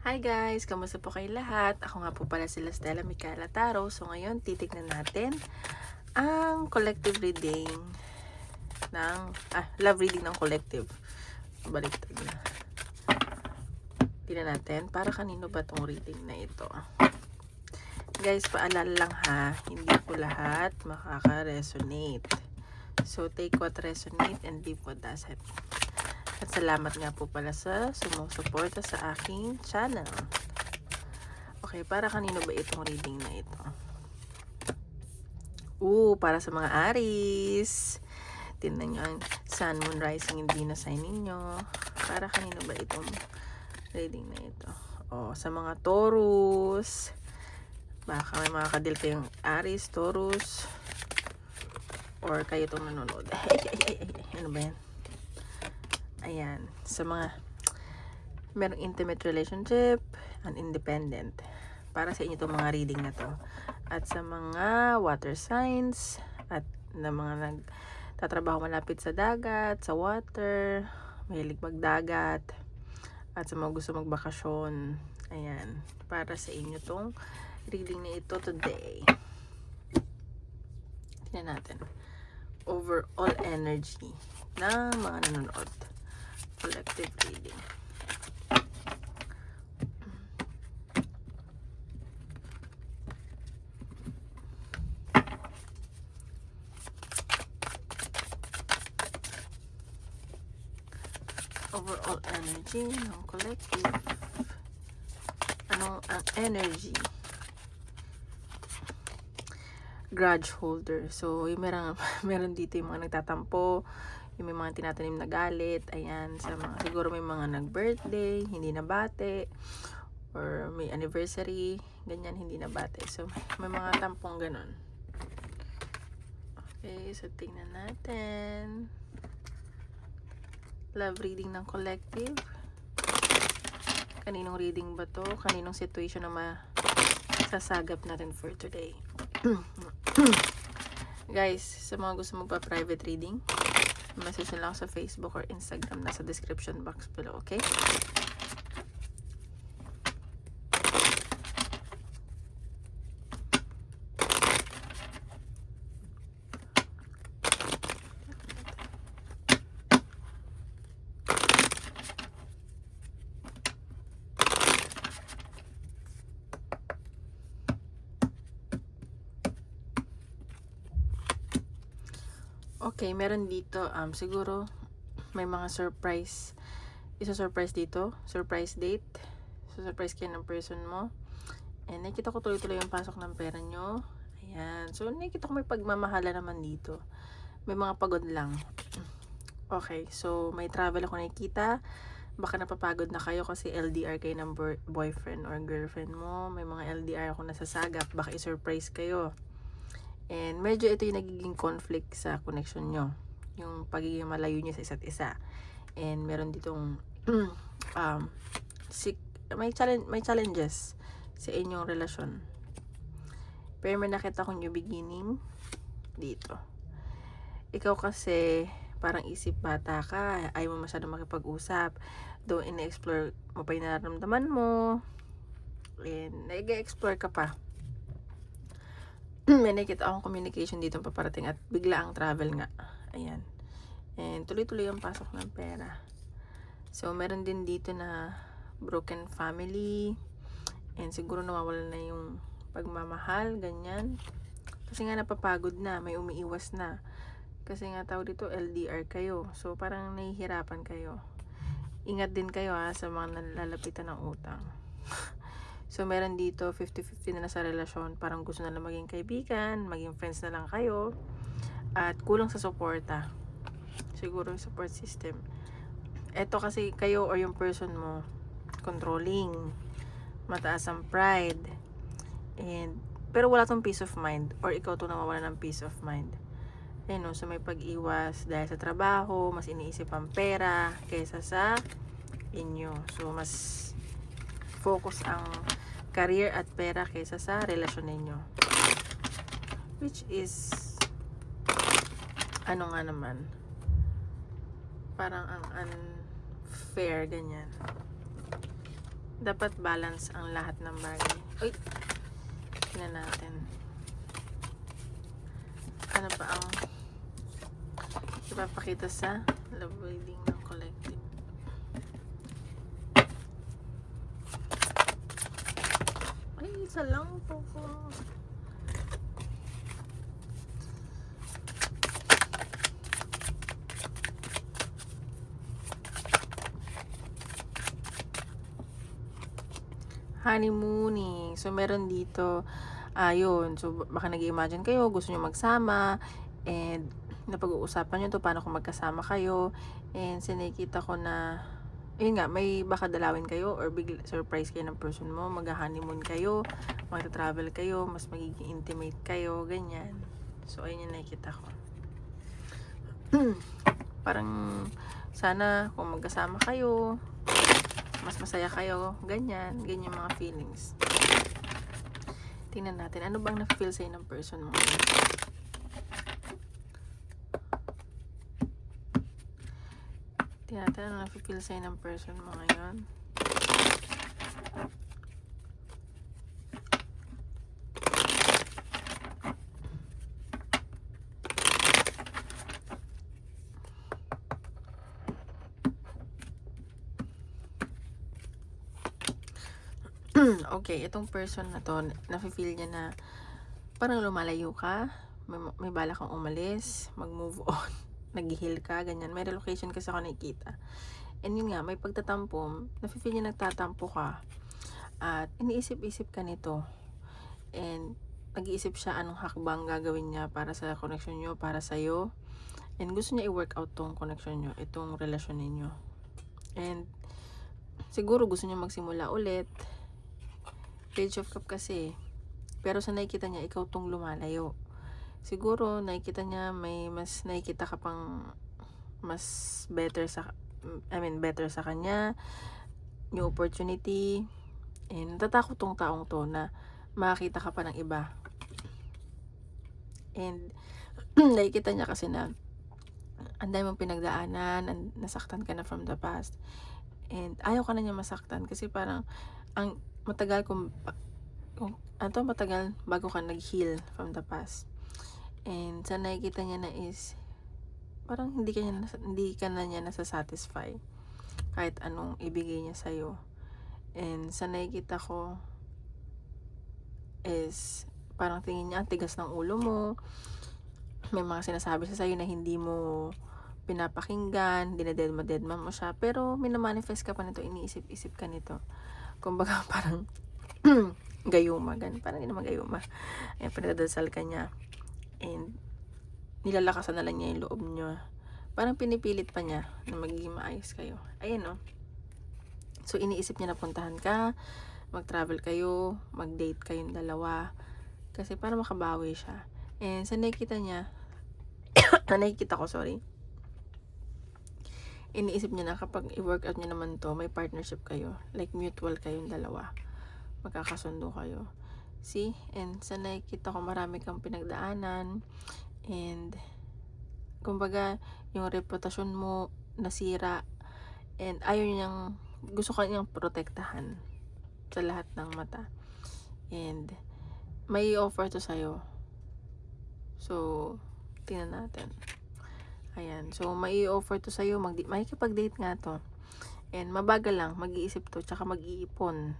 Hi guys! Kamusta po kayo lahat? Ako nga po pala sila Stella Micaela Taro. So ngayon, titignan natin ang collective reading ng, love reading ng collective. Baliktad na. Tignan natin, para kanino ba tong reading na ito? Guys, paalala lang ha, hindi po lahat makaka-resonate. So take what resonate and leave what doesn't. At salamat nga po pala sa sumusuporta sa aking channel. Okay, para kanino ba itong reading na ito? Para sa mga Aries. Tingnan nyo ang Sun, Moon, Rising, hindi na sign ninyo. Para kanino ba itong reading na ito? Sa mga Taurus. Baka may mga kadil kayong Aries, Taurus. Or kayo itong nanonood. Ano ba yan? Ayan. Sa mga merong intimate relationship and independent. Para sa inyo itong mga reading na to. At sa mga water signs at na mga nagtatrabaho malapit sa dagat, sa water, mahilig magdagat, at sa mga gusto magbakasyon. Ayan. Para sa inyo itong reading na ito today. Tingnan natin. Overall energy ng mga nanonood. Collective reading. Overall energy ng collective. Ano ang energy? Grudge holder. So, yung meron dito yung mga nagtatampo, yung may mga tinatanim na galit, ayan, sa mga, siguro may mga nag-birthday, hindi nabate, or may anniversary, ganyan, hindi nabate. So, may mga tampong ganun. Okay, so tingnan natin. Love reading ng collective. Kaninong reading ba to? Kaninong situation na masasagap natin for today? Guys, sa mga gusto magpa-private reading, message nyo lang sa Facebook or Instagram, nasa description box below, okay? Okay, meron dito, siguro may mga surprise, surprise dito, surprise date. So, surprise kayo ng person mo. And nakita ko tuloy-tuloy yung pasok ng pera nyo. Ayan. So, nakita ko may pagmamahala naman dito. May mga pagod lang. Okay, so may travel ako nakikita. Baka napapagod na kayo kasi LDR kayo ng boyfriend or girlfriend mo. May mga LDR ako nasasagap. Baka i-surprise kayo. And medyo ito yung nagiging conflict sa connection nyo. Yung pagiging malayo nyo sa isa't isa. And meron ditong may challenges sa inyong relasyon. Pero may nakita ko new beginning dito. Ikaw kasi parang isip bata ka, ayaw mo masyadong makipag-usap. Though ina-explore mo pa yung nararamdaman mo. And nag-explore ka pa. May nakita akong communication dito paparating at bigla ang travel nga. Ayan. And tuloy-tuloy ang pasok ng pera. So, meron din dito na broken family. And siguro nawawalan na yung pagmamahal, ganyan. Kasi nga napapagod na, may umiiwas na. Kasi nga tawag dito, LDR kayo. So, parang nahihirapan kayo. Ingat din kayo sa mga nalalapitan ng utang. So, meron dito 50-50 na sa relasyon. Parang gusto na lang maging kaibigan, maging friends na lang kayo. At kulang sa suporta. Siguro yung support system. Eto kasi kayo or yung person mo, controlling. Mataas ang pride. Pero wala tong peace of mind. Or ikaw to nawawala ng peace of mind. Ayun, so may pag-iwas dahil sa trabaho, mas iniisip ang pera kaysa sa inyo. So, mas focus ang career at pera kaysa sa relasyon ninyo. Which is, ano nga naman, parang ang unfair, ganyan. Dapat balance ang lahat ng bagay. Uy! Tingnan natin. Ano pa ang ipapakita sa love reading ng collective? Ay, isa lang po ko. Honeymooning. So, meron dito, yun. So, baka nag-imagine kayo, gusto nyo magsama, and napag-uusapan nyo to, paano kung magkasama kayo, and sinikita ko na, yun nga, may baka dalawin kayo, or bigla surprise kayo ng person mo, mag-honeymoon kayo, mag-travel kayo, mas magiging intimate kayo, ganyan. So, ayun yung nakikita ko. Parang, sana, kung magkasama kayo, mas masaya kayo, ganyan mga feelings. Tingnan natin, ano bang na-feel sa'yo ng person mo? Tingnan natin, ano na-feel sa'yo ng person mo ngayon? Okay, itong person na to, nafe-feel niya na parang lumalayo ka, may bala kang umalis, mag-move on, nag-heal ka, ganyan. May relocation kasi ako nakikita. And yun nga, may pagtatampo, nafe-feel niya nagtatampo ka, at iniisip-isip ka nito. And nag-iisip siya anong hakbang gagawin niya para sa connection nyo, para sa'yo. And gusto niya i-work out tong connection nyo, itong relasyon ninyo. And siguro gusto niya magsimula ulit. Page of Cup kasi. Pero sa nakikita niya, ikaw tong lumalayo. Siguro, nakikita niya, may mas nakikita ka pang mas better sa kanya. New opportunity. And natatakot tong taong to na makakita ka pa ng iba. And nakikita niya kasi na ang dami mong pinagdaanan, nasaktan ka na from the past. And ayaw ka na niya masaktan kasi parang ang matagal matagal bago ka nag-heal from the past. And sa nakikita niya na is parang hindi ka na niya nasa-satisfy kahit anong ibigay niya sa'yo. And sa nakikita ko is parang tingin niya ang tigas ng ulo mo, may mga sinasabi sa sa'yo na hindi mo pinapakinggan, dinededma mo siya, pero minamanifest ka pa nito, iniisip-isip ka nito. Kumbaga parang gayuma, parang hindi naman gayuma. Ayan, pinadasal ka niya. And nilalakasan na lang niya yung loob niya. Parang pinipilit pa niya na magiging maayos kayo. Ayan, no? So, iniisip niya na puntahan ka, mag-travel kayo, mag-date kayong dalawa. Kasi para makabawi siya. And sa nakikita niya, iniisip niya na kapag i-workout niya naman to, may partnership kayo. Like mutual kayong dalawa. Magkakasundo kayo. See? And sa nakikita ko, marami kang pinagdaanan. And kumbaga, yung reputasyon mo nasira. And gusto ka niyang protektahan sa lahat ng mata. And may offer to sa'yo. So, tingnan natin. Ayan. So, may offer to sa'yo. Makikipag-date nga to. And mabagal lang. Mag-iisip to. Tsaka mag-iipon.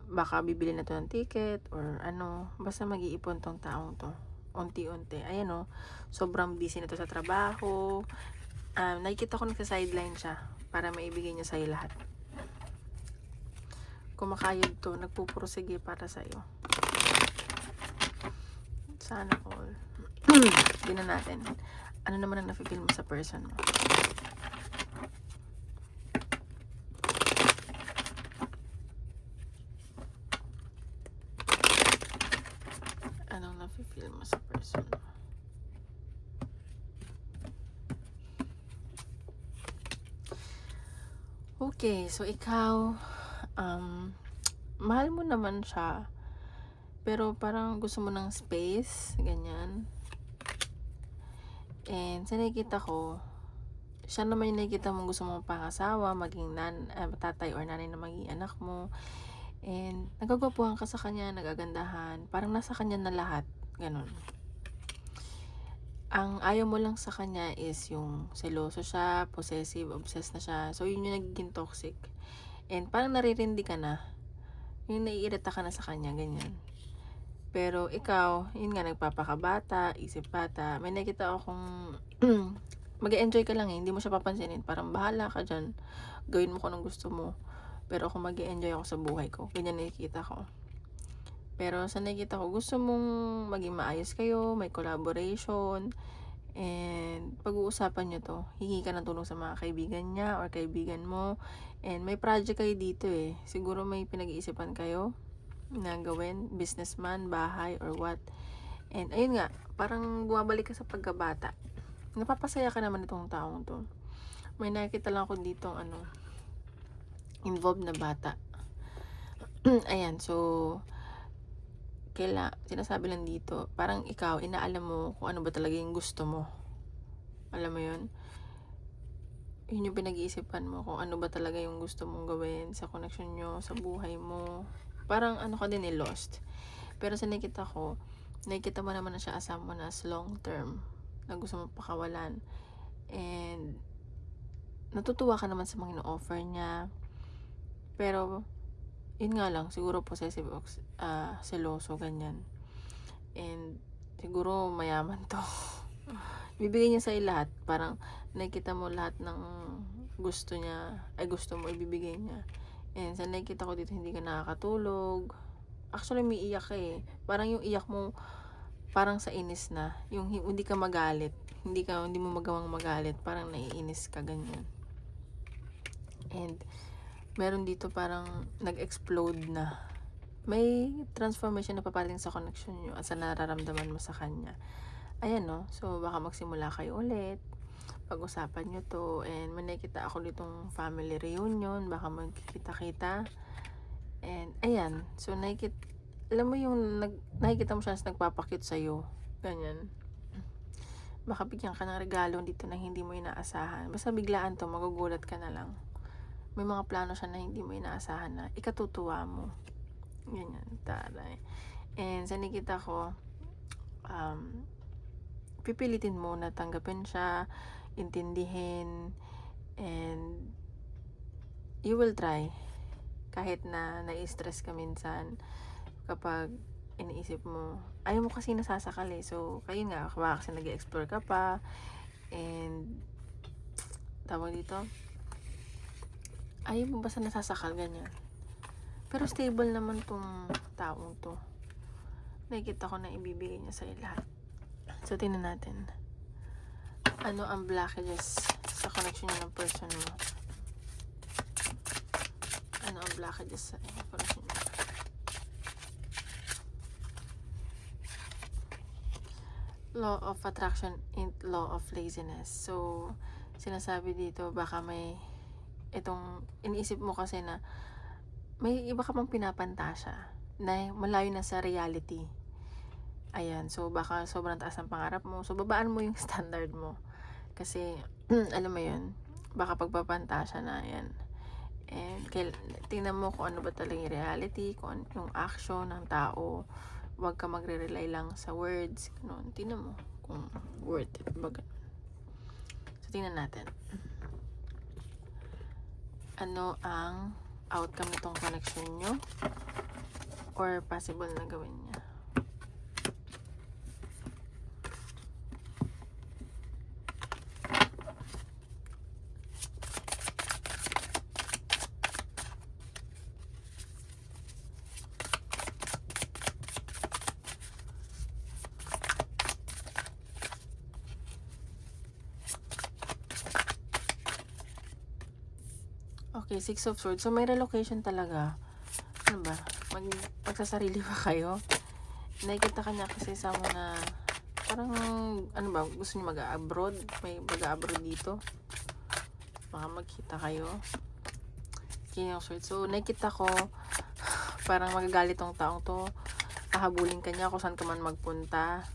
Baka bibili na to ng ticket. Or ano. Basta mag-iipon tong taong to. Unti-unti. Ayan, o. Sobrang busy na to sa trabaho. Nakikita ko nagsa-sideline siya. Para maibigay niya sa'yo lahat. Kumakayod to. Nagpupursige para sa'yo. Sana all. Tingnan natin. Ano naman ang nafe-feel mo sa person mo? Anong nafe-feel mo sa person mo? Okay, so ikaw, mahal mo naman siya. Pero parang gusto mo ng space, ganyan. And sa nakikita ko, siya naman yung nakikita mong gusto mong pangasawa, maging tatay or nanay na maging anak mo. And nagagwapuhan ka sa kanya, nagagandahan, parang nasa kanya na lahat, ganun. Ang ayaw mo lang sa kanya is yung seloso siya, possessive, obsessed na siya. So, yun yung nagiging toxic. And parang naririndi ka na. Yung naiirita ka na sa kanya, ganyan. Pero ikaw, yun nga, nagpapakabata, isip bata. May nakita akong mag-enjoy ka lang eh, hindi mo siya papansinin. Parang bahala ka dyan, gawin mo kung anong gusto mo. Pero ako mag-enjoy ako sa buhay ko. Ganyan nakikita ko. Pero sa nakikita ko, gusto mong maging maayos kayo, may collaboration, and pag-uusapan nyo to. Hingi ka ng tulong sa mga kaibigan niya or kaibigan mo. And may project kayo dito eh. Siguro may pinag-iisipan kayo na gawin, businessman, bahay, or what. And ayun nga, parang bumabalik ka sa pagkabata. Napapasaya ka naman itong taong to. May nakikita lang ako dito involved na bata. Ayan, so sinasabi lang dito, parang ikaw, inaalam mo kung ano ba talaga yung gusto mo. Alam mo yun? Yun yung pinag-iisipan mo, kung ano ba talaga yung gusto mong gawin sa connection nyo, sa buhay mo. Parang ano ka din lost. Pero sa nakita mo naman na siya as someone as long term, na gusto mong pakawalan. And natutuwa ka naman sa mga ino-offer niya. Pero yun nga lang, siguro possessive, seloso, ganyan. And siguro mayaman to. Bibigay niya sa'yo lahat. Parang nakikita mo lahat ng gusto niya, gusto mo, ibibigay niya. And sa nakikita ko dito, hindi ka nakakatulog. Actually, may iyak ka eh. Parang yung iyak mo, parang sa inis na. Yung hindi ka magalit. Hindi mo magawang magalit. Parang naiinis ka, ganyan. And meron dito parang nag-explode na. May transformation na paparating sa connection nyo at sa nararamdaman mo sa kanya. Ayan no, so baka magsimula kayo ulit. Pag-usapan nyo to. And may nakikita ako ditong family reunion. Baka magkikita-kita. And ayan, so alam mo yung nakikita mo siya na nagpapakit sa'yo. Ganyan. Baka bigyan ka ng regalo dito na hindi mo inaasahan. Basta biglaan to, magugulat ka na lang. May mga plano siya na hindi mo inaasahan na ikatutuwa mo. Ganyan, taray. And sa nakita ko, pipilitin mo na tanggapin siya, intindihin, and you will try. Kahit na nai-stress ka minsan, kapag iniisip mo, ayaw mo kasi nasasakal eh. So, kayo nga, baka kasi nag-explore ka pa, and tawag dito, ayaw mo basta nasasakal, ganyan. Pero stable naman tong taong to. Nakikita ko na ibibigay niya sa'yo lahat. So, tingnan natin. Ano ang blockages sa connection niya ng person mo? Ano ang blockages sa connection niya? Law of attraction and law of laziness. So, sinasabi dito, baka may itong iniisip mo kasi na may iba ka pang pinapantasya na malayo na sa reality. Ayan, so baka sobrang taas ng pangarap mo. So, babaan mo yung standard mo. Kasi, alam mo yun, baka pagpapantasya na yan. And tingnan mo kung ano ba talaga yung reality, kung yung action ng tao. Huwag ka magre-rely lang sa words. Ganun. Tingnan mo kung worth it ba ganun. So, tingnan natin. Ano ang outcome nitong connection nyo or possible na gawin niya. Okay, Six of Swords. So, may relocation talaga. Ano ba? Magsasarili ba kayo? Nakikita ka niya kasi sa na parang, ano ba, gusto niyo mag-abroad? May mag-abroad dito? Baka magkita kayo. King of Swords. So, nakikita ko, parang magagalit tong taong to. Hahabulin ka niya kung saan ka man magpunta.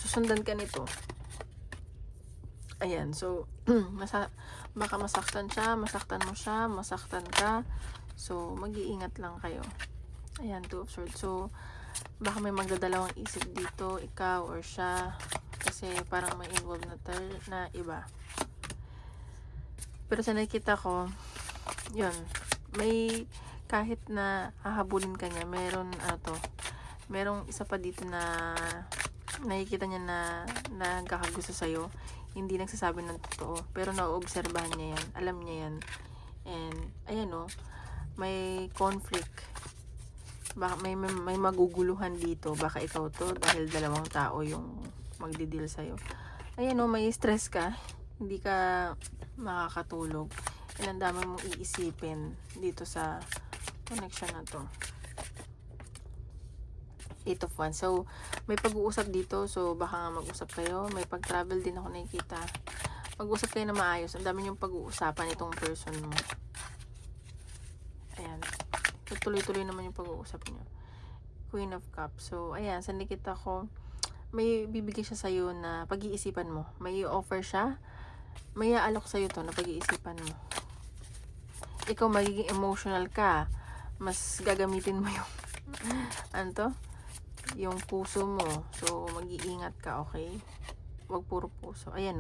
Susundan ka nito. Ayan, so, baka masaktan siya, masaktan mo siya, masaktan ka. So, mag-iingat lang kayo. Ayan, Two of Swords. So, baka may magdadalawang isip dito, ikaw or siya. Kasi parang may involved na iba. Pero sa nakikita ko, yun, may kahit na hahabulin ka niya, merong isa pa dito na nakikita niya na nagkakagusto sa'yo. Hindi nagsasabi ng totoo, pero nauobserbahan niya yan, alam niya yan. And ayan may conflict, baka may maguguluhan dito, baka ikaw to dahil dalawang tao yung magdi-deal sa'yo. Ayan may stress ka, hindi ka makakatulog, and ang dami mong iisipin dito sa connection na to. 8 of Wands. So, may pag-uusap dito. So, baka nga mag-usap kayo. May pag-travel din ako nakikita. Mag-usap kayo na maayos. Ang dami yung pag-uusapan itong person mo. Ayan. So, tuloy-tuloy naman yung pag-uusap nyo. Queen of Cups. So, ayan. Sa nakita ko, may bibigay siya sa'yo na pag-iisipan mo. May offer siya. May aalok sa'yo to na pag-iisipan mo. Ikaw magiging emotional ka. Mas gagamitin mo yung yung puso mo. So, mag-iingat ka, okay? Huwag puro puso. Ayan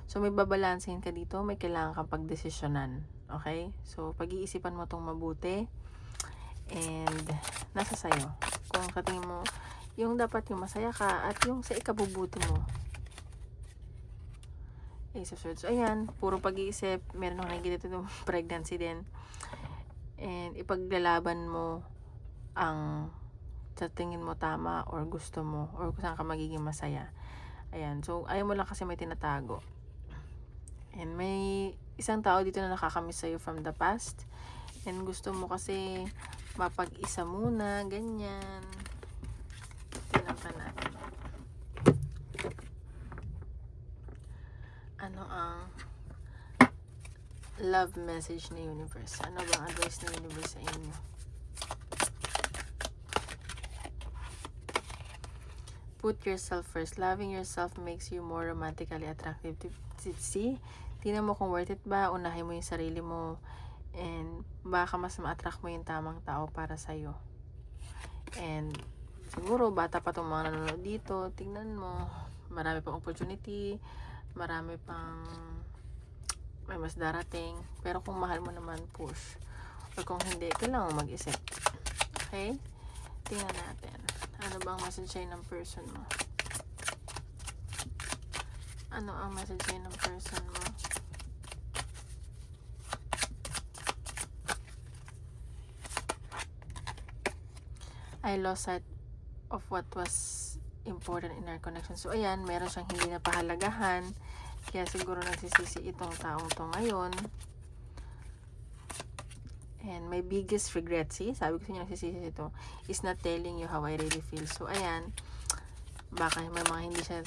So, may babalansehin ka dito. May kailangan kang pagdesisyonan. Okay? So, pag-iisipan mo tong mabuti. And, nasa sayo. Kung sa tingin mo, yung dapat yung masaya ka at yung sa ikabubuti mo. Ace of Swords. So, ayan. Puro pag-iisip. Meron akong nakikita itong pregnancy din. And, ipaglalaban mo ang sa tingin mo tama or gusto mo or kung saan ka magiging masaya. Ayan. So, ayaw mo lang kasi may tinatago. And may isang tao dito na nakakamiss sa'yo from the past. And gusto mo kasi mapag-isa muna, ganyan. Tingnan pa natin. Ano ang love message ni universe? Ano bang advice ni universe sa inyo? Put yourself first. Loving yourself makes you more romantically attractive. See? Tingnan mo kung worth it ba. Unahin mo yung sarili mo. And baka mas ma-attract mo yung tamang tao para sa'yo. And siguro, bata pa itong mga nanonood dito. Tingnan mo. Marami pang opportunity. Marami pang may mas darating. Pero kung mahal mo naman, push. Or kung hindi, kailangan mo mag-isip. Okay? Tingnan natin. Ano bang message sa'yo ng person mo? Ano ang message sa'yo ng person mo? I lost sight of what was important in our connection. So, ayan, meron siyang hindi napahalagahan. Kaya siguro nagsisisi itong taong to ngayon. And my biggest regret, sabi ko sa inyo nagsisisi ito, is not telling you how I really feel. So, ayan, baka may mga hindi siya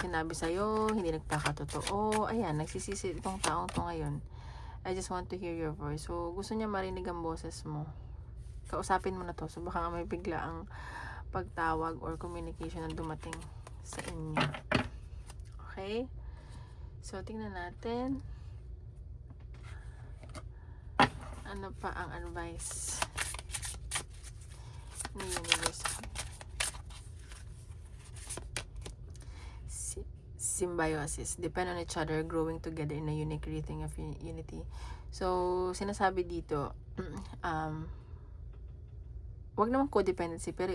sinabi sa'yo, hindi nagpakatotoo. Ayan, nagsisisi itong taong to ngayon. I just want to hear your voice. So, gusto niya marinig ang boses mo. Kausapin mo na to. So, baka nga may bigla ang pagtawag or communication na dumating sa inyo. Okay? So, tingnan natin. Ano pa ang advice ni universe? Symbiosis. Depend on each other, growing together in a unique rhythm of unity. So, sinasabi dito, wag naman codependency, pero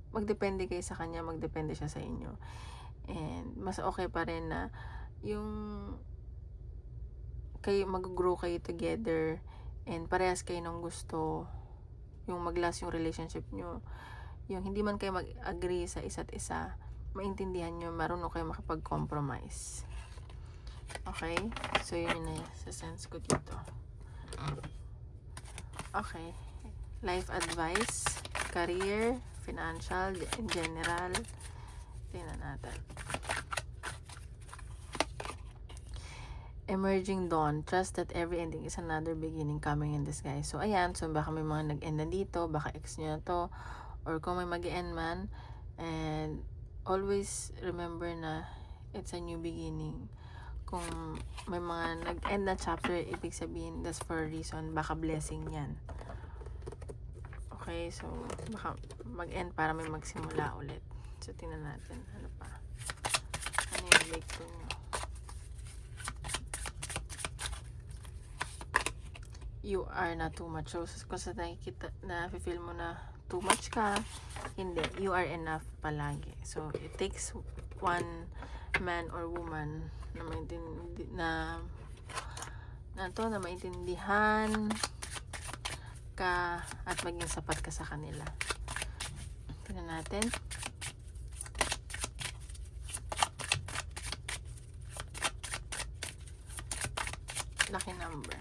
magdepende kayo sa kanya, magdepende siya sa inyo. And, mas okay pa rin na yung kayo mag-grow kayo together and parehas kayo ng gusto yung mag-last yung relationship nyo, yung hindi man kayo mag-agree sa isa't isa, maintindihan nyo, marunong kayo makipag-compromise. Okay? So, yun na sa sense ko dito. Okay. Life advice, career, financial, in general. Tingnan natin. Emerging dawn. Trust that every ending is another beginning coming in disguise. So, ayan. So, baka may mga nag-end na dito. Baka ex nyo na to. Or kung may mag-end man. And always remember na it's a new beginning. kung may mga nag-end na chapter, ibig sabihin that's for a reason, baka blessing yan. Okay, so baka mag-end para may magsimula ulit. So tingnan natin ano pa, ano yung breakthrough nyo. You are not too much. So kung sa nakikita na feel mo na too much ka, hindi, you are enough palagi. So it takes one man or woman na maintindihan ka at maging sapat ka sa kanila. Tingnan natin. Lucky number.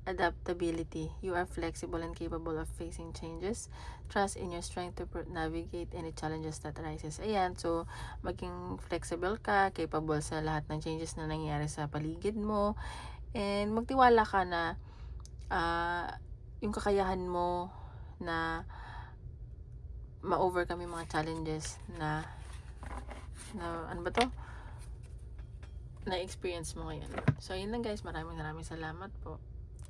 Adaptability. You are flexible and capable of facing changes. Trust in your strength to navigate any challenges that arises. Ayan, so maging flexible ka, capable sa lahat ng changes na nangyayari sa paligid mo, and magtiwala ka na yung kakayahan mo na ma-overcome yung mga challenges na ano ba to? Na-experience mo ngayon. So, yun lang guys. Maraming salamat po.